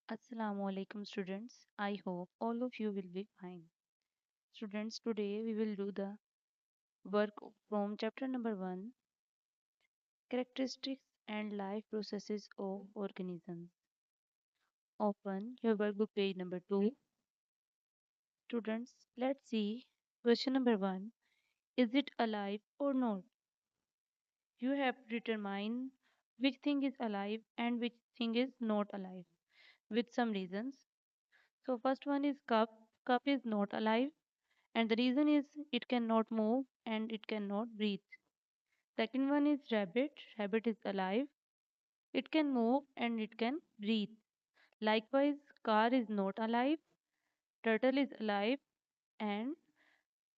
Assalamu alaikum students. I hope all of you will be fine. Students, today we will do the work from chapter number 1, characteristics and life processes of organisms. Open your workbook page number 2. Students, let's see question number 1. Is it alive or not? You have to determine which thing is alive and which thing is not alive with some reasons. So first one is cup. Cup is not alive. And the reason is it cannot move and it cannot breathe. Second one is rabbit. Rabbit is alive. It can move and it can breathe. Likewise, car is not alive. Turtle is alive and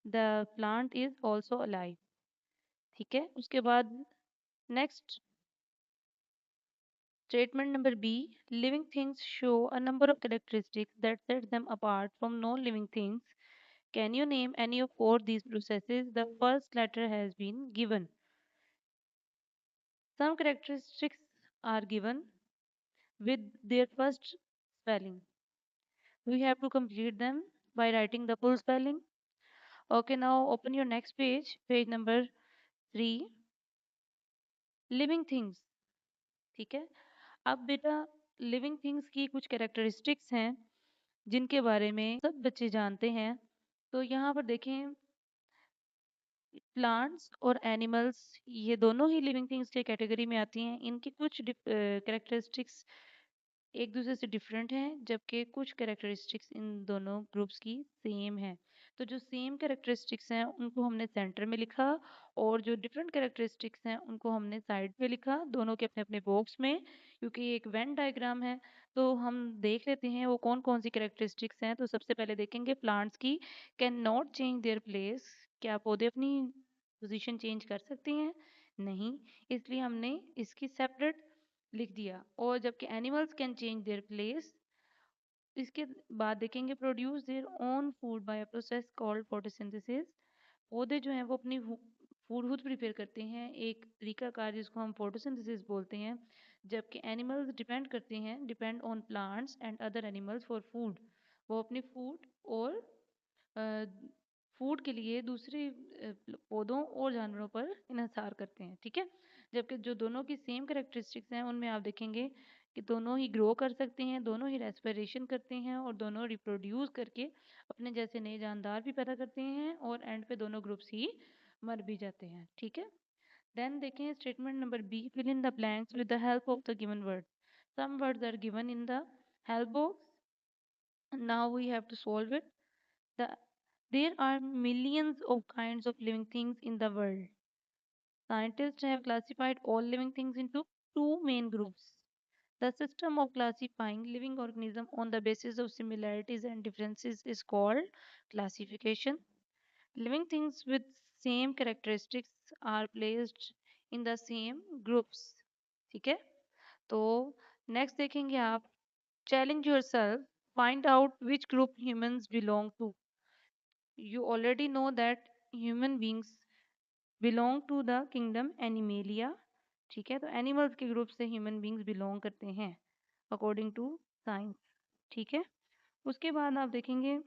the plant is also alive. ठीक है उसके बाद next statement number B. Living things show a number of characteristics that set them apart from non-living things. Can you name any of four these processes? The first letter has been given. Some characteristics are given with their first spelling. We have to complete them by writing the full spelling. Okay, now open your next page, page number 3, living things. ठीक है. अब बेटा living things की कुछ characteristics हैं जिनके बारे में सब बच्चे जानते हैं. तो यहाँ पर देखें प्लांट्स और एनिमल्स ये दोनों ही लिविंग थिंग्स के कैटेगरी में आती हैं. इनकी कुछ कैरेक्टरिस्टिक्स एक दूसरे से डिफरेंट हैं जबकि कुछ कैरेक्टरिस्टिक्स इन दोनों ग्रुप्स की सेम है. तो जो सेम कैरेक्टरिस्टिक्स हैं उनको हमने सेंटर में लिखा और जो डिफरेंट कैरेक्टरिस्टिक्स हैं उनको हमने साइड पे लिखा दोनों के अपने अपने बॉक्स में. क्योंकि ये एक वेन डायग्राम है तो हम देख लेते हैं वो कौन कौन सी कैरेक्टरिस्टिक्स हैं. तो सबसे पहले देखेंगे प्लांट्स की. Can not change their place. क्या पौधे अपनी पोजीशन चेंज कर सकते हैं? नहीं. इसलिए हमने इसकी सेपरेट लिख दिया. और जबकि animals can change their place. इसके बाद देखेंगे produce their own food by a process called photosynthesis. पौधे जो हैं वो अपनी फूड खुद प्रिपेयर करते हैं एक तरीकाकार जिसको हम फोटोसिंथेसिस बोलते हैं. जबकि animals depend on plants and other animals for food. वो अपनी फूड और फूड के लिए दूसरे पौधों और जानवरों पर इन्हिसार करते हैं. ठीक है. जबकि जो दोनों की सेम कैरेक्टरिस्टिक्स हैं उनमें आप देखेंगे कि दोनों ही ग्रो कर सकते हैं, दोनों ही रेस्पिरेशन करते हैं और दोनों रिप्रोड्यूस करके अपने जैसे नए जानदार भी पैदा करते हैं और एंड पे दोनों ग्रुप्स ही मर भी जाते हैं. ठीक है. देन देखें statement number B. Fill in the blanks with the help of the given word. Some words are given in the help box. Now we have to solve it. The, there are millions of kinds of living things in the world. Scientists have classified all living things into two main groups. The system of classifying living organisms on the basis of similarities and differences is called classification. Living things with same characteristics are placed in the same groups. ठीक है. तो next देखेंगे आप. Challenge yourself. Find out which group humans belong to. You already know that human beings belong to the kingdom animalia. ठीक है. तो animals के group से ह्यूमन बींग्स बिलोंग करते हैं अकॉर्डिंग टू साइंस. ठीक है. उसके बाद आप देखेंगे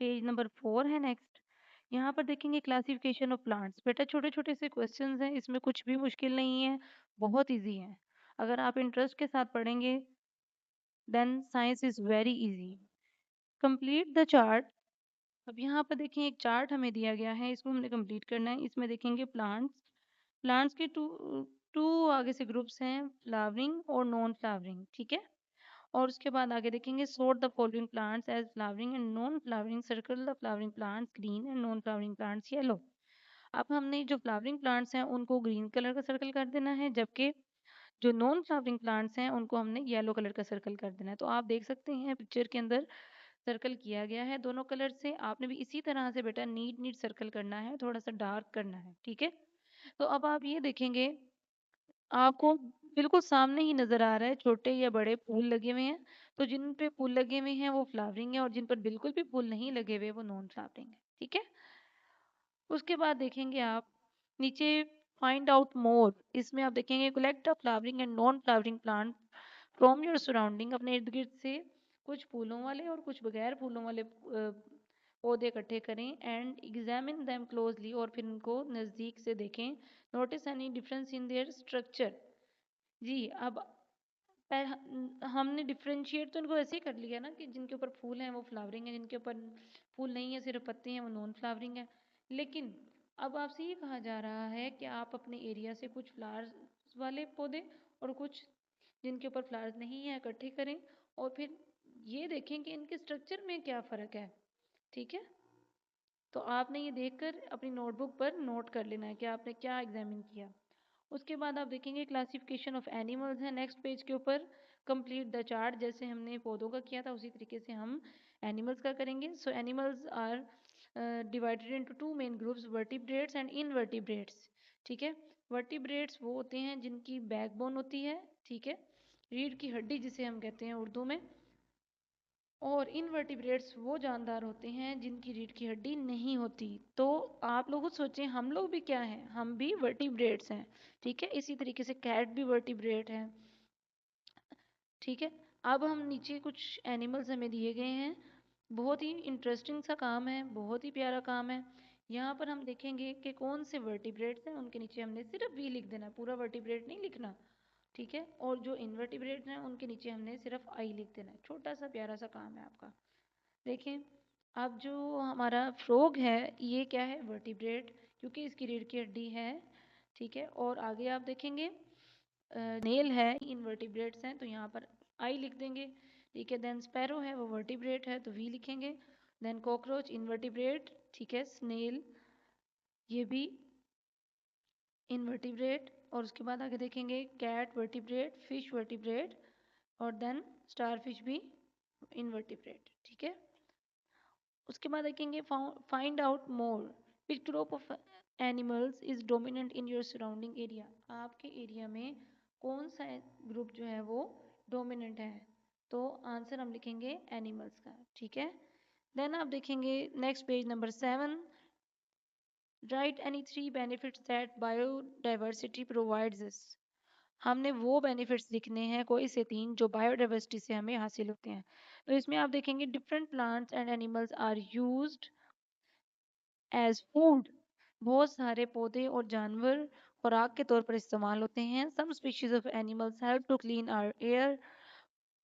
पेज नंबर 4 है नेक्स्ट. यहाँ पर देखेंगे क्लासिफिकेशन ऑफ प्लांट्स. बेटा छोटे छोटे से क्वेश्चंस हैं इसमें कुछ भी मुश्किल नहीं है. बहुत इजी है. अगर आप इंटरेस्ट के साथ पढ़ेंगे then science is very easy. Complete the chart. अब यहाँ पर देखिए एक चार्ट हमें दिया गया है इसको हमने कंप्लीट करना है. इसमें देखेंगे प्लांट्स. प्लांट्स के टू टू आगे से ग्रुप्स हैं फ्लावरिंग और नॉन फ्लावरिंग. ठीक है. और उसके बाद आगे देखेंगे sort the following plants as flowering and non flowering. Circle the flowering plants green and non flowering plants yellow. अब हमने जो फ्लावरिंग प्लांट्स हैं उनको ग्रीन कलर का सर्कल कर देना है जबकि जो नॉन फ्लावरिंग प्लांट्स हैं उनको हमने येलो कलर का सर्कल कर देना है. तो आप देख सकते हैं पिक्चर के अंदर सर्कल किया गया है दोनों कलर से. आपने भी इसी तरह से बेटा नीट नीट सर्कल करना है थोड़ा सा डार्क करना है. ठीक है. तो अब आप ये देखेंगे आपको बिल्कुल सामने ही नजर आ रहा है छोटे या बड़े फूल लगे हुए हैं. तो जिन पे फूल लगे हुए हैं वो फ्लावरिंग है और जिन पर बिल्कुल भी फूल नहीं लगे हुए वो नॉन फ्लावरिंग है. ठीक है. उसके बाद देखेंगे आप नीचे फाइंड आउट मोर. इसमें आप देखेंगे collect the flowering and non flowering plant from your surrounding, अपने इर्द गिर्द से कुछ फूलों वाले और कुछ बगैर फूलों वाले पौधे इकट्ठे करें एंड एग्जामिन देम क्लोजली, और फिर उनको नज़दीक से देखें। Notice any difference in their structure. जी, अब हमने डिफ्रेंशिएट तो इनको ऐसे ही कर लिया ना कि जिनके ऊपर फूल हैं वो फ्लावरिंग है, जिनके ऊपर फूल नहीं है सिर्फ पत्ते हैं वो नॉन फ्लावरिंग है। लेकिन अब आपसे ये कहा जा रहा है कि आप अपने एरिया से कुछ फ्लावर्स वाले पौधे और कुछ जिनके ऊपर फ्लावर्स नहीं है इकट्ठे करें, और फिर ये देखें कि इनके स्ट्रक्चर में क्या फ़र्क है। ठीक है, तो आपने ये देखकर अपनी नोटबुक पर नोट कर लेना है कि आपने क्या एग्जामिन किया। उसके बाद आप देखेंगे क्लासिफिकेशन ऑफ एनिमल्स है नेक्स्ट पेज के ऊपर। कंप्लीट द चार्ट, जैसे हमने पौधों का किया था उसी तरीके से हम एनिमल्स का करेंगे। So animals are divided into two main groups, vertebrates and invertebrates. ठीक है, वर्टिब्रेट्स वो होते हैं जिनकी बैकबोन होती है, ठीक है, रीढ़ की हड्डी जिसे हम कहते हैं उर्दू में। और इनवर्टिब्रेट्स वो जानदार होते हैं जिनकी रीढ़ की हड्डी नहीं होती। तो आप लोग सोचें हम लोग भी क्या हैं, हम भी वर्टिब्रेट्स हैं। ठीक है, इसी तरीके से कैट भी वर्टिब्रेट है। ठीक है, अब हम नीचे कुछ एनिमल्स हमें दिए गए हैं। बहुत ही इंटरेस्टिंग सा काम है, बहुत ही प्यारा काम है। यहाँ पर हम देखेंगे कि कौन से वर्टिब्रेट्स हैं, उनके नीचे हमने सिर्फ वी लिख देना है, पूरा वर्टिब्रेट नहीं लिखना। ठीक है, और जो इनवर्टिब्रेट हैं उनके नीचे हमने सिर्फ आई लिख देना है। छोटा सा प्यारा सा काम है आपका। देखें, अब जो हमारा फ्रॉग है ये क्या है, वर्टिब्रेट, क्योंकि इसकी रीढ़ की हड्डी है। ठीक है, और आगे आप देखेंगे नेल है, इनवर्टिब्रेट्स हैं तो यहाँ पर आई लिख देंगे। ठीक है, देन स्पैरो है वो वर्टिब्रेट है तो वी लिखेंगे। देन कॉकरोच इनवर्टिब्रेट, ठीक है, स्नेल ये भी इनवर्टिब्रेट, और उसके बाद आगे देखेंगे कैट वर्टिब्रेट, फिश वर्टिब्रेट, और देन स्टारफिश भी इनवर्टिब्रेट। ठीक है, उसके बाद देखेंगे find out more which group of animals is dominant in your surrounding area. आपके एरिया में कौन सा ग्रुप जो है वो डोमिनेंट है, तो आंसर हम लिखेंगे एनिमल्स का। ठीक है, देन आप देखेंगे next page number 7, right any 3 benefits that biodiversity provides us. हमने वो बेनिफिट्स लिखने हैं कोई से 3 जो बायोडाइवर्सिटी से हमें हासिल होते हैं। तो इसमें आप देखेंगे different plants and animals are used as food. बहुत सारे पौधे और जानवर खुराक के तौर पर इस्तेमाल होते हैं। Some species of animals help to clean our air.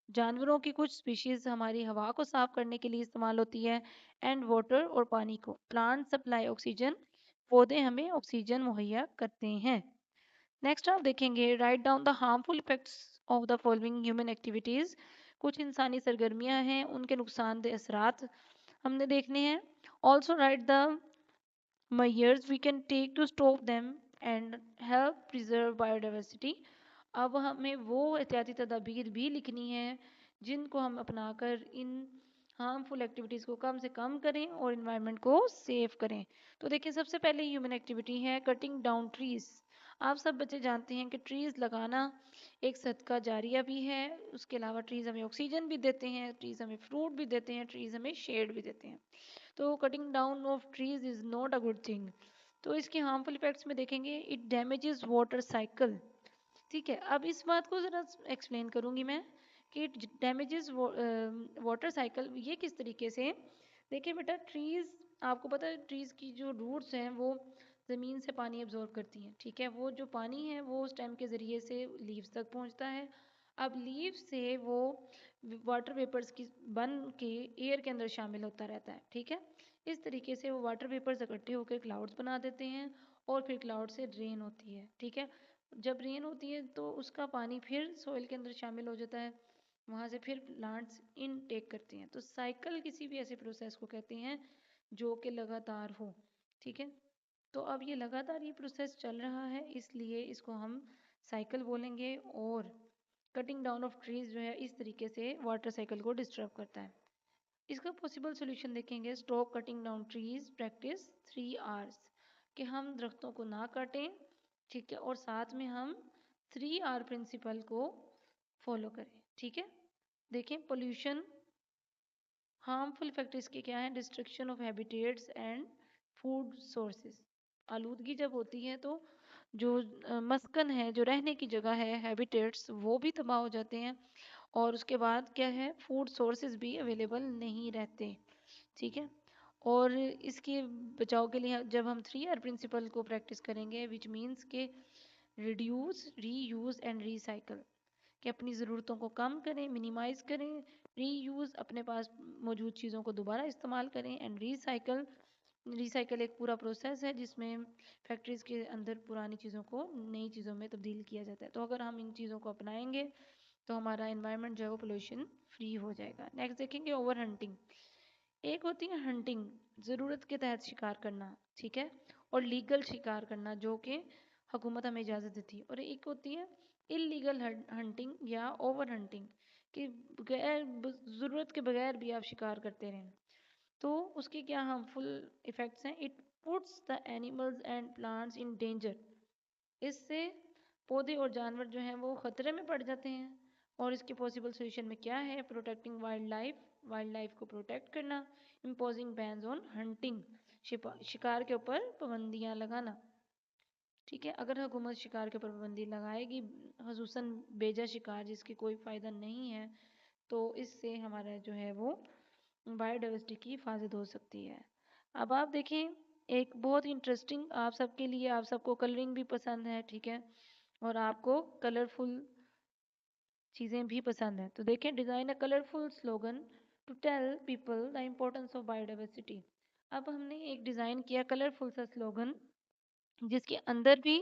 जानवरों की कुछ स्पीशीज हमारी हवा को साफ करने के लिए इस्तेमाल होती है। एंड वाटर, और पानी को। प्लांट सप्लाई ऑक्सीजन, पौधे हमें ऑक्सीजन मुहैया करते हैं। नेक्स्ट आप देखेंगे write down the harmful effects of the following human activities. कुछ इंसानी सरगर्मियां हैं उनके नुकसानदेह असरात हमने देखने हैं। Also right the measures we can take to stop them and help preserve biodiversity। अब हमें वो एहतियाती तदाबीर भी लिखनी है जिनको हम अपनाकर इन हार्मफुल एक्टिविटीज़ को कम से कम करें और इन्वायरमेंट को सेव करें। तो देखिए, सबसे पहले ह्यूमन एक्टिविटी है कटिंग डाउन ट्रीज। आप सब बच्चे जानते हैं कि ट्रीज लगाना एक सदका जारिया भी है। उसके अलावा ट्रीज हमें ऑक्सीजन भी देते हैं, ट्रीज हमें फ्रूट भी देते हैं, ट्रीज हमें शेड भी देते हैं। तो cutting down of trees is not a good thing. तो इसके हार्मफुल इफेक्ट्स में देखेंगे इट डैमेजेस वाटर साइकिल। ठीक है, अब इस बात को ज़रा एक्सप्लेन करूंगी मैं कि इट डैमेजेस वाटर साइकिल ये किस तरीके से। देखिए बेटा, ट्रीज आपको पता है ट्रीज की जो रूट्स हैं वो ज़मीन से पानी एब्जॉर्ब करती हैं। ठीक है, वो जो पानी है वो स्टेम के ज़रिए से लीव्स तक पहुंचता है। अब लीव्स से वो वाटर वेपर्स की बन के एयर के अंदर शामिल होता रहता है। ठीक है, इस तरीके से वो वाटर वेपर्स इकट्ठे होकर क्लाउड्स बना देते हैं और फिर क्लाउड से रेन होती है। ठीक है, जब रेन होती है तो उसका पानी फिर सॉइल के अंदर शामिल हो जाता है, वहाँ से फिर प्लांट्स इनटेक करते हैं। तो साइकिल किसी भी ऐसे प्रोसेस को कहते हैं जो कि लगातार हो। ठीक है, तो अब ये लगातार ये प्रोसेस चल रहा है इसलिए इसको हम साइकिल बोलेंगे। और कटिंग डाउन ऑफ ट्रीज जो है इस तरीके से वाटर साइकिल को डिस्टर्ब करता है। इसका पॉसिबल सोल्यूशन देखेंगे stop cutting down trees, practice 3 hours, कि हम दरख्तों को ना काटें। ठीक है, और साथ में हम 3 आर प्रिंसिपल को फॉलो करें। ठीक है, देखें पोल्यूशन हार्मफुल इफेक्ट इसके क्या है, destruction of habitats and food sources. आलूदगी जब होती है तो जो मस्कन है, जो रहने की जगह है, हैबिटेट्स, वो भी तबाह हो जाते हैं। और उसके बाद क्या है, फूड सोर्सेज भी अवेलेबल नहीं रहते। ठीक है। और इसके बचाव के लिए जब हम 3R प्रिंसिपल को प्रैक्टिस करेंगे, विच मीन्स के रिड्यूस, रीयूज एंड रिसाइकल, कि अपनी ज़रूरतों को कम करें, मिनिमाइज करें, रीयूज़ अपने पास मौजूद चीज़ों को दोबारा इस्तेमाल करें, एंड रिसाइकल, रिसाइकल एक पूरा प्रोसेस है जिसमें फैक्ट्रीज़ के अंदर पुरानी चीज़ों को नई चीज़ों में तब्दील किया जाता है। तो अगर हम इन चीज़ों को अपनाएंगे तो हमारा एनवायरनमेंट जो है वो पोल्यूशन फ्री हो जाएगा। नेक्स्ट देखेंगे ओवर हंटिंग। एक होती है हंटिंग, ज़रूरत के तहत शिकार करना, ठीक है, और लीगल शिकार करना जो कि हुकूमत हमें इजाज़त देती है। और एक होती है इलीगल हंटिंग या ओवर हंटिंग, कि बगैर ज़रूरत के बगैर भी आप शिकार करते रहें। तो उसके क्या हार्मफुल इफ़ेक्ट्स हैं? It puts the animals and plants in danger. इससे पौधे और जानवर जो हैं वो खतरे में पड़ जाते हैं। और इसके पॉसिबल सोल्यूशन में क्या है? Protecting wild life, wild life को प्रोटेक्ट करना, इम्पोजिंग बैन्स ऑन हंटिंग, शिकार के ऊपर पाबंदियाँ लगाना। ठीक है, अगर हुकूमत शिकार के ऊपर पाबंदी लगाएगी, खसूसन बेजा शिकार जिसकी कोई फ़ायदा नहीं है, तो इससे हमारा जो है वो बायोडाइवर्सिटी की हिफाजत हो सकती है। अब आप देखें, एक बहुत इंटरेस्टिंग आप सबके लिए, आप सबको कलरिंग भी पसंद है, ठीक है, और आपको कलरफुल चीज़ें भी पसंद हैं। तो देखें, design a colourful slogan to tell people the importance of biodiversity. अब हमने एक डिज़ाइन किया कलरफुल सा स्लोगन जिसके अंदर भी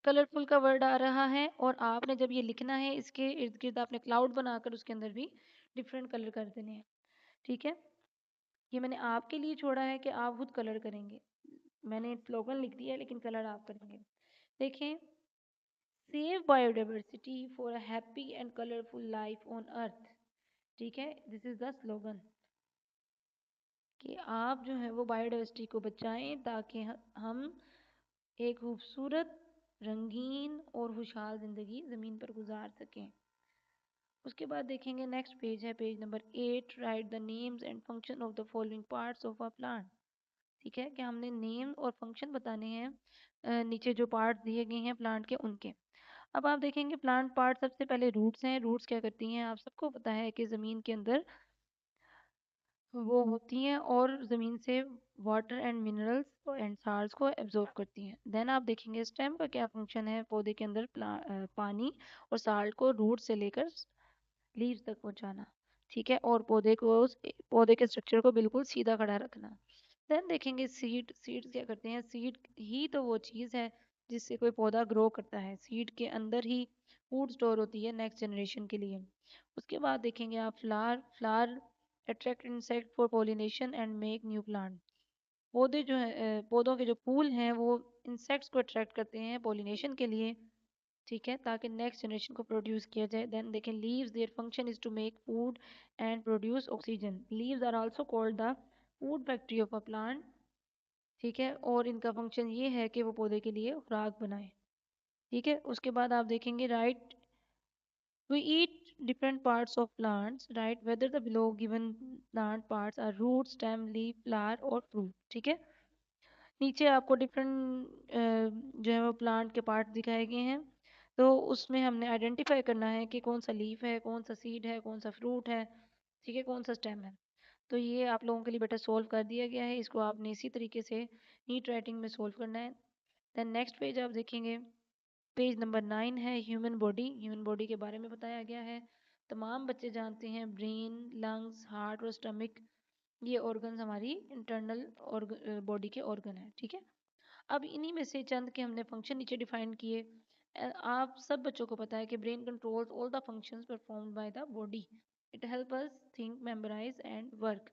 कलरफुल का वर्ड आ रहा है, और आपने जब ये लिखना है इसके इर्द गिर्द आपने क्लाउड बनाकर उसके अंदर भी डिफरेंट कलर कर देने हैं। ठीक है, ये मैंने आपके लिए छोड़ा है कि आप खुद कलर करेंगे। मैंने स्लोगन लिख दिया है लेकिन कलर आप करेंगे। देखें, save biodiversity for a happy and colourful life on earth. ठीक है, दिस इज द स्लोगन, कि आप जो है वो बायोडाइवर्सिटी को बचाएं ताकि हम एक खूबसूरत, रंगीन और खुशहाल ज़िंदगी ज़मीन पर गुजार सकें। उसके बाद देखेंगे नेक्स्ट पेज है, page number 8, right the names and function of the following parts of a plant. ठीक है, कि हमने नेम और फंक्शन बताने हैं, नीचे जो पार्ट दिए गए हैं प्लांट के उनके। अब आप देखेंगे प्लांट पार्ट, सबसे पहले रूट्स हैं। रूट्स क्या करती हैं? आप सबको पता है कि ज़मीन के अंदर वो होती हैं और ज़मीन से water and minerals and salts को एब्जॉर्ब करती हैं। देन आप देखेंगे स्टेम का क्या फंक्शन है, पौधे के अंदर पानी और साल्ट को रूट से लेकर लीव्स तक पहुंचाना। ठीक है, और पौधे के स्ट्रक्चर को बिल्कुल सीधा खड़ा रखना। देन देखेंगे सीड। सीड्स क्या करते हैं? सीड ही तो वो चीज़ है जिससे कोई पौधा ग्रो करता है। सीड के अंदर ही फूड स्टोर होती है नेक्स्ट जनरेशन के लिए। उसके बाद देखेंगे आप flower. Flower attract insect for pollination and make new plant. पौधे जो है, पौधों के जो फूल हैं वो इंसेक्ट्स को अट्रैक्ट करते हैं पोलिनेशन के लिए। ठीक है, ताकि नेक्स्ट जनरेशन को प्रोड्यूस किया जाए। देन देखें leaves, their function is to make food and produce oxygen. Leaves are also called the food factory of a plant. ठीक है, और इनका फंक्शन ये है कि वो पौधे के लिए खुराक बनाए। ठीक है, उसके बाद आप देखेंगे right, we eat different parts of plants, right whether the below given plant parts are root, stem, leaf, flower और फ्रूट। ठीक है, नीचे आपको डिफरेंट जो है वो प्लांट के पार्ट दिखाए गए हैं। तो उसमें हमने आइडेंटिफाई करना है कि कौन सा लीफ है, कौन सा सीड है, कौन सा फ्रूट है, ठीक है, कौन सा स्टेम है। तो ये आप लोगों के लिए बेटा सोल्व कर दिया गया है, इसको आपने इसी तरीके से नीट राइटिंग में सोल्व करना है। देन नेक्स्ट पेज आप देखेंगे, पेज नंबर 9 है ह्यूमन बॉडी। ह्यूमन बॉडी के बारे में बताया गया है। तमाम बच्चे जानते हैं ब्रेन, लंग्स, हार्ट और स्टमक, ये ऑर्गन्स हमारी इंटरनल बॉडी के ऑर्गन है। ठीक है, अब इन्हीं में से चंद के हमने फंक्शन नीचे डिफाइन किए। आप सब बच्चों को पता है कि brain controls all the functions performed by the body. It help us think, memorise and work.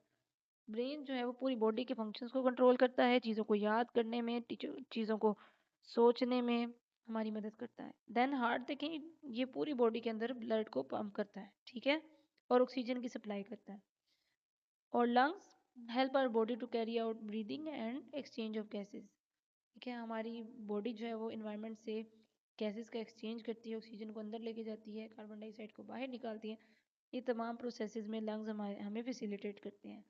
Brain जो है वो पूरी बॉडी के फंक्शंस को कंट्रोल करता है, चीज़ों को याद करने में, चीज़ों को सोचने में हमारी मदद करता है। देन हार्ट देखें, ये पूरी बॉडी के अंदर ब्लड को पंप करता है, ठीक है, और ऑक्सीजन की सप्लाई करता है। और lungs help our body to carry out breathing and exchange of gases. ठीक है, हमारी बॉडी जो है वो इन्वायरमेंट से गैसेस का एक्सचेंज करती है, ऑक्सीजन को अंदर लेके जाती है, कार्बन डाइऑक्साइड को बाहर निकालती है। ये तमाम प्रोसेसेस में लंग्स हमारे हमें फैसिलिटेट करते हैं।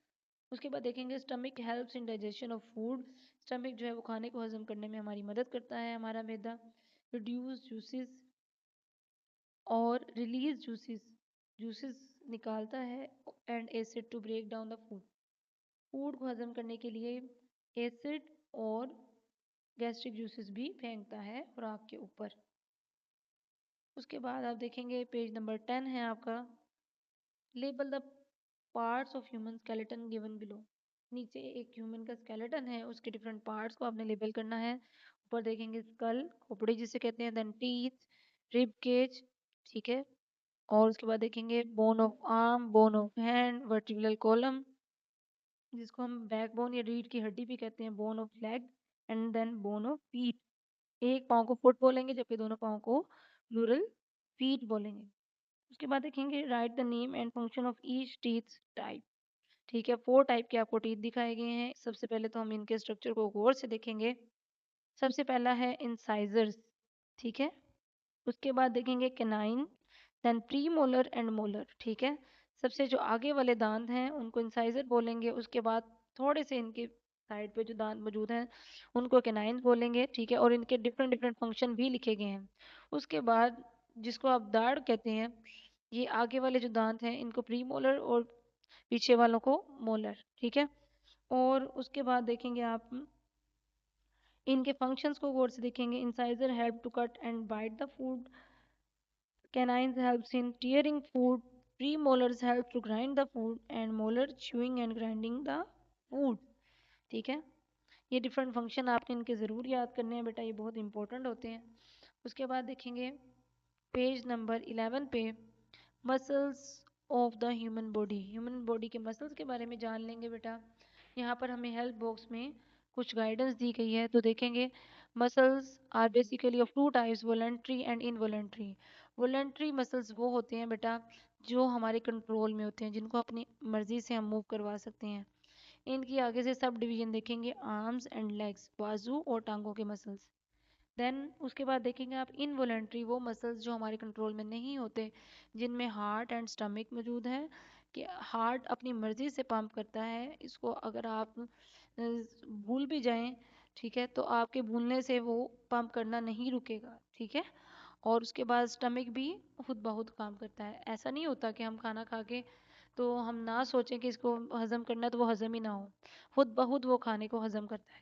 उसके बाद देखेंगे stomach helps in digestion of food. Stomach जो है वो खाने को हजम करने में हमारी मदद करता है, हमारा मैदा। प्रोड्यूस जूसेस और रिलीज जूसेस, जूसेस निकालता है, and acid to break down the food, food को हजम करने के लिए एसिड और गैस्ट्रिक जूसेस भी फेंकता है और आपके ऊपर। उसके बाद आप देखेंगे पेज नंबर 10 है आपका, label the parts of human skeleton given below. नीचे एक ह्यूमन का स्केलेटन है, उसके डिफरेंट पार्ट्स को आपने लेबल करना है। ऊपर देखेंगे स्कल, खोपड़ी जिसे कहते हैं, देन टीथ, रिब केज, ठीक है। और उसके बाद देखेंगे bone of arm, bone of hand, vertebral column जिसको हम बैकबोन या रीढ़ की हड्डी भी कहते हैं, bone of leg, and then bone of feet. एक पाँव को फुट बोलेंगे जबकि दोनों पाँव को प्लूरल फीट बोलेंगे। उसके बाद देखेंगे right the name and function of each teeth type. ठीक है, 4 टाइप के आपको टीथ दिखाए गए हैं। सबसे पहले तो हम इनके स्ट्रक्चर को गौर से देखेंगे। सबसे पहला है इंसाइजर्स, ठीक है। उसके बाद देखेंगे canine, then premolar and molar, ठीक है। सबसे जो आगे वाले दांत हैं उनको इंसाइजर बोलेंगे। उसके बाद थोड़े से इनके साइड पे जो दांत मौजूद हैं उनको कैनाइन बोलेंगे, ठीक है। और इनके डिफरेंट डिफरेंट फंक्शन भी लिखे गए हैं। उसके बाद जिसको आप दाढ़ कहते हैं, ये आगे वाले जो दांत हैं इनको प्री मोलर और पीछे वालों को मोलर, ठीक है। और उसके बाद देखेंगे आप इनके फंक्शंस को गौर से देखेंगे। Incisor help to cut and bite the food, canines helps in tearing food, premolars help to grind the food, and molar chewing and grinding the food, ठीक है। ये डिफरेंट फंक्शन आपने इनके ज़रूर याद करने हैं बेटा, ये बहुत इंपॉर्टेंट होते हैं। उसके बाद देखेंगे पेज नंबर 11 पे muscles of the human body, human body के मसल्स के बारे में जान लेंगे बेटा। यहाँ पर हमें हेल्प बॉक्स में कुछ गाइडेंस दी गई है, तो देखेंगे muscles are basically of two types, voluntary and involuntary. Voluntary muscles वो होते हैं बेटा जो हमारे कंट्रोल में होते हैं, जिनको अपनी मर्जी से हम मूव करवा सकते हैं। इनकी आगे से सब डिवीजन देखेंगे, आर्म्स एंड लेग्स, बाजू और टांगों के मसल्स। देन उसके बाद देखेंगे आप इनवॉलेंट्री, वो मसल्स जो हमारे कंट्रोल में नहीं होते, जिनमें हार्ट एंड स्टमक मौजूद है, कि हार्ट अपनी मर्जी से पंप करता है। इसको अगर आप भूल भी जाएं, ठीक है, तो आपके भूलने से वो पंप करना नहीं रुकेगा, ठीक है। और उसके बाद स्टमक भी खुद ब खुद काम करता है। ऐसा नहीं होता कि हम खाना खा के तो हम ना सोचें कि इसको हजम करना है तो वो हजम ही ना हो, खुद ब खुद वो खाने को हजम करता है।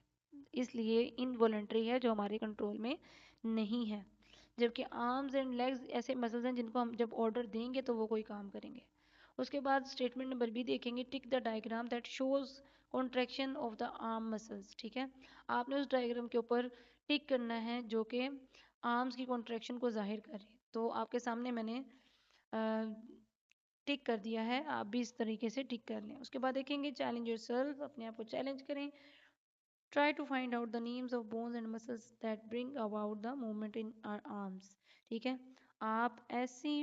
इसलिए इनवॉलेंट्री है, जो हमारे कंट्रोल में नहीं है। जबकि आर्म्स एंड लेग्स ऐसे मसल्स हैं जिनको हम जब ऑर्डर देंगे तो वो कोई काम करेंगे। उसके बाद स्टेटमेंट नंबर बी देखेंगे, tick the diagram that shows contraction of the arm muscles, ठीक है। आपने उस डायग्राम के ऊपर टिक करना है जो कि आर्म्स की कॉन्ट्रैक्शन को जाहिर करे। तो आपके सामने मैंने टिक कर दिया है, आप भी इस तरीके से टिक कर लें। उसके बाद देखेंगे चैलेंज योरसेल्फ, अपने आप को चैलेंज करें। Try to find out the names of bones and muscles that bring about the movement in our arms, ठीक है। आप ऐसी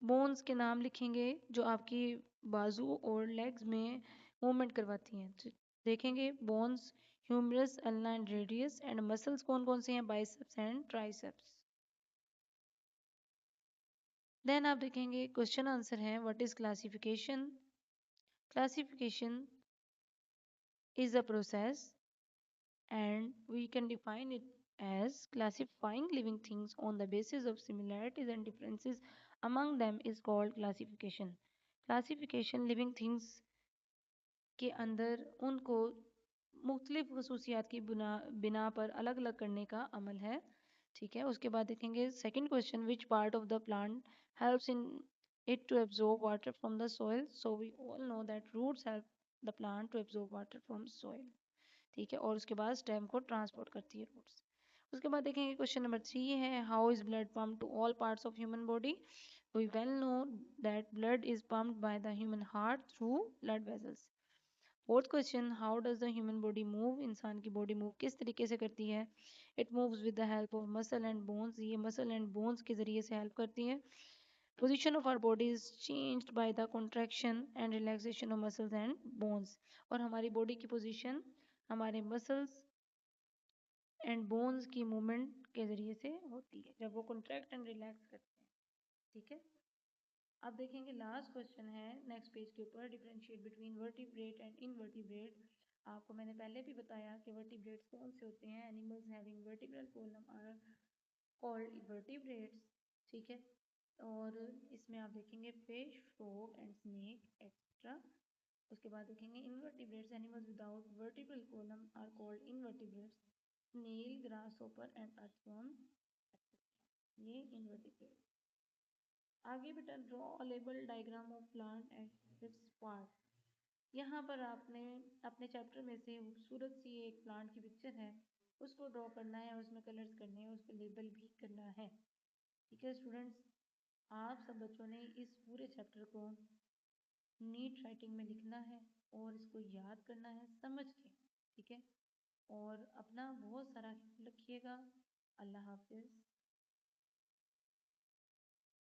बोन्स के नाम लिखेंगे जो आपकी बाजू और लेग्स में मूवमेंट करवाती हैं। तो देखेंगे bones humerus, ulna and radius, and muscles कौन कौन से हैं, बाइसेप्स एंड ट्राइसेप्स। देन आप देखेंगे क्वेश्चन आंसर है, what is classification. Classification is a process and we can define it as classifying living things on the basis of similarities and differences among them is called classification. Classification living things के अंदर उनको मुख्तलिफ खसूसियात की बिना पर अलग अलग करने का अमल है, ठीक है। उसके बाद देखेंगे second question, which part of the plant helps in it to absorb water from the soil. So we all know that roots help the plant to absorb water from soil, ठीक है। और उसके बाद स्टेम को transport करती है roots. उसके बाद देखेंगे क्वेश्चन नंबर 3 है, how is blood pump to all parts of human body. We well know that blood is pumped by the human heart through blood vessels. Fourth question, how does the human body move, इंसान की body move किस तरीके से करती है। It moves with the help of muscle and bones, ये muscle and bones के जरिए से हेल्प करती है। Position of our body is changed by the contraction and relaxation of muscles and bones, और हमारी बॉडी की पोजीशन हमारे मसल्स एंड बोन्स की मूवमेंट के जरिए से होती है जब वो कॉन्ट्रैक्ट एंड रिलैक्स करते हैं, ठीक है। अब देखेंगे लास्ट क्वेश्चन है नेक्स्ट पेज के ऊपर, differentiate between vertebrate and invertebrate. आपको मैंने पहले भी बताया कि वर्टिब्रेट्स कौन से होते हैं। Animals having vertebral column are called vertebrates, ठीक है। और इसमें आप देखेंगे fish, frog and snake etcetera. उसके बाद देखेंगे invertebrates animals without vertebral column are called invertebrates, snail, grasshopper and earthworm, ये इनवर्टिब्रेट। आगे बेटा draw a label diagram of plant and its part. यहाँ पर आपने अपने चैप्टर में से खूबसूरत सी एक प्लांट की पिक्चर है, उसको ड्रॉ करना है, उसमें कलर्स करने हैं, उसको लेबल भी करना है। ठीक है स्टूडेंट्स, आप सब बच्चों ने इस पूरे चैप्टर को नीट राइटिंग में लिखना है और इसको याद करना है समझ के, ठीक है। और अपना बहुत सारा ख्याल रखिएगा। अल्लाह हाफिज़।